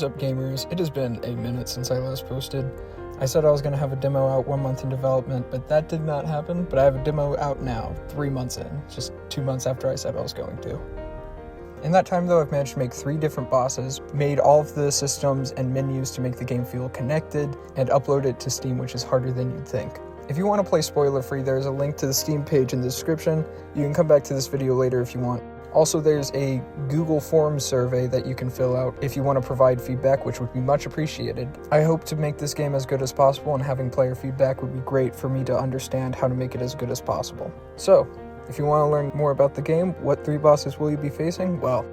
is up, gamers? It has been a minute since I last posted. I said I was going to have a demo out 1 month in development, but that did not happen. But I have a demo out now, 3 months in, just 2 months after I said I was going to. In that time, though, I've managed to make 3 different bosses, made all of the systems and menus to make the game feel connected, and upload it to Steam, which is harder than you'd think. If you want to play spoiler-free, there's a link to the Steam page in the description. You can come back to this video later if you want. Also, there's a Google Forms survey that you can fill out if you want to provide feedback, which would be much appreciated. I hope to make this game as good as possible, and having player feedback would be great for me to understand how to make it as good as possible. So, if you want to learn more about the game, what 3 bosses will you be facing? Well,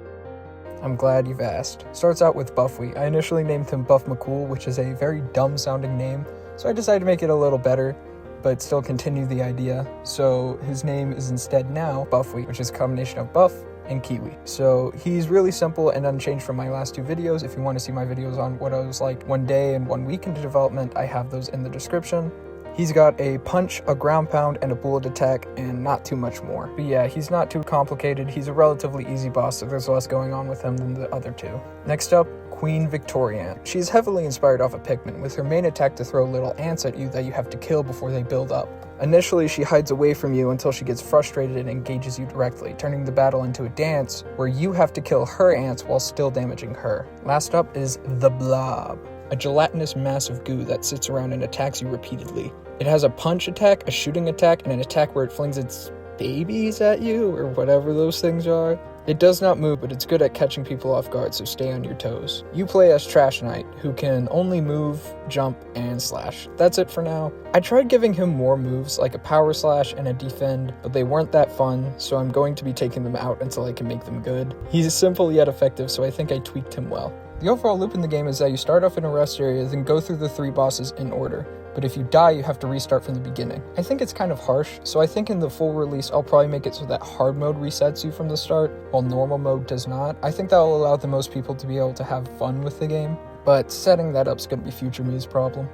I'm glad you've asked. Starts out with Buffy. I initially named him Buff McCool, which is a very dumb-sounding name, so I decided to make it a little better, but still continue the idea. So his name is instead now Buffy, which is a combination of Buff and Kiwi. So he's really simple and unchanged from my last 2 videos. If you want to see my videos on what I was like 1 day and 1 week into development, I have those in the description. He's got a punch, a ground pound, and a bullet attack, and not too much more. But yeah, he's not too complicated. He's a relatively easy boss, so there's less going on with him than the other 2. Next up, Queen Victorian. She's heavily inspired off of Pikmin, with her main attack to throw little ants at you that you have to kill before they build up. Initially, she hides away from you until she gets frustrated and engages you directly, turning the battle into a dance where you have to kill her ants while still damaging her. Last up is the Blob, a gelatinous mass of goo that sits around and attacks you repeatedly. It has a punch attack, a shooting attack, and an attack where it flings its babies at you, or whatever those things are. It does not move, but it's good at catching people off guard, so stay on your toes. You play as Trash Knight, who can only move, jump, and slash. That's it for now. I tried giving him more moves, like a power slash and a defend, but they weren't that fun, so I'm going to be taking them out until I can make them good. He's simple yet effective, so I think I tweaked him well. The overall loop in the game is that you start off in a rest area, then go through the 3 bosses in order. But if you die, you have to restart from the beginning. I think it's kind of harsh, so I think in the full release, I'll probably make it so that hard mode resets you from the start, while normal mode does not. I think that will allow the most people to be able to have fun with the game, but setting that up is going to be future me's problem.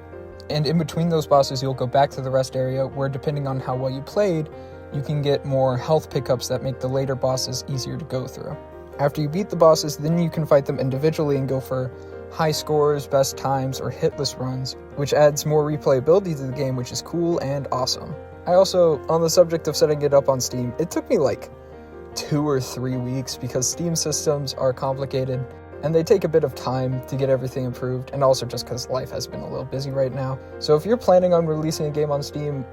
And in between those bosses, you'll go back to the rest area, where depending on how well you played, you can get more health pickups that make the later bosses easier to go through. After you beat the bosses, then you can fight them individually and go for high scores, best times, or hitless runs, which adds more replayability to the game, which is cool and awesome. I also, on the subject of setting it up on Steam, it took me like 2 or 3 weeks because Steam systems are complicated and they take a bit of time to get everything improved, and also just because life has been a little busy right now. So if you're planning on releasing a game on Steam,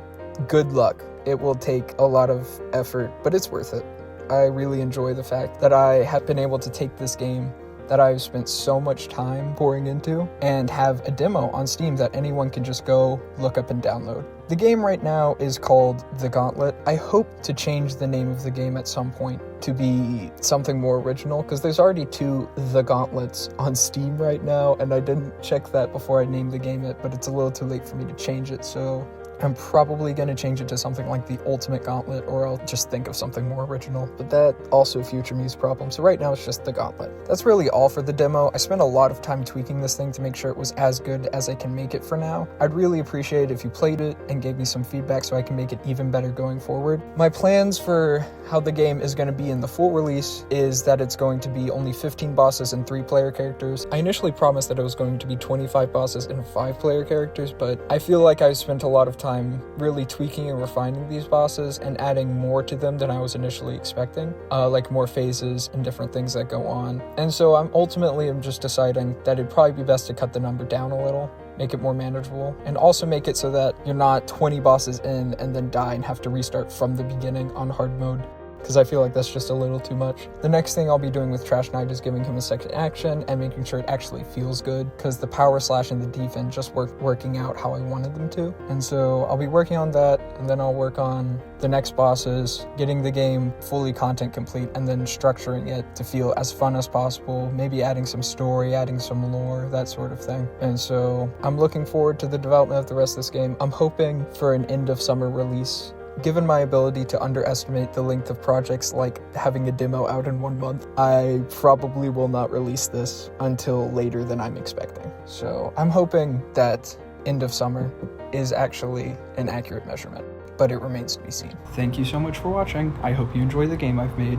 good luck. It will take a lot of effort, but it's worth it. I really enjoy the fact that I have been able to take this game that I've spent so much time pouring into and have a demo on Steam that anyone can just go look up and download. The game right now is called The Gauntlet. I hope to change the name of the game at some point to be something more original, because there's already 2 The Gauntlets on Steam right now, and I didn't check that before I named the game it, but it's a little too late for me to change it, so I'm probably going to change it to something like The Ultimate Gauntlet, or I'll just think of something more original. But that also future me's problem, so right now it's just The Gauntlet. That's really all for the demo. I spent a lot of time tweaking this thing to make sure it was as good as I can make it for now. I'd really appreciate it if you played it and gave me some feedback so I can make it even better going forward. My plans for how the game is going to be in the full release is that it's going to be only 15 bosses and 3 player characters. I initially promised that it was going to be 25 bosses and 5 player characters, but I feel like I've spent a lot of time really tweaking and refining these bosses and adding more to them than I was initially expecting, like more phases and different things that go on. And so I'm just deciding that it'd probably be best to cut the number down a little, make it more manageable, and also make it so that you're not 20 bosses in and then die and have to restart from the beginning on hard mode, because I feel like that's just a little too much. The next thing I'll be doing with Trash Knight is giving him a second action and making sure it actually feels good, because the power slash and the defense just working out how I wanted them to. And so I'll be working on that, and then I'll work on the next bosses, getting the game fully content complete, and then structuring it to feel as fun as possible, maybe adding some story, adding some lore, that sort of thing. And so I'm looking forward to the development of the rest of this game. I'm hoping for an end of summer release. Given my ability to underestimate the length of projects like having a demo out in 1 month, I probably will not release this until later than I'm expecting. So I'm hoping that end of summer is actually an accurate measurement, but it remains to be seen. Thank you so much for watching. I hope you enjoy the game I've made.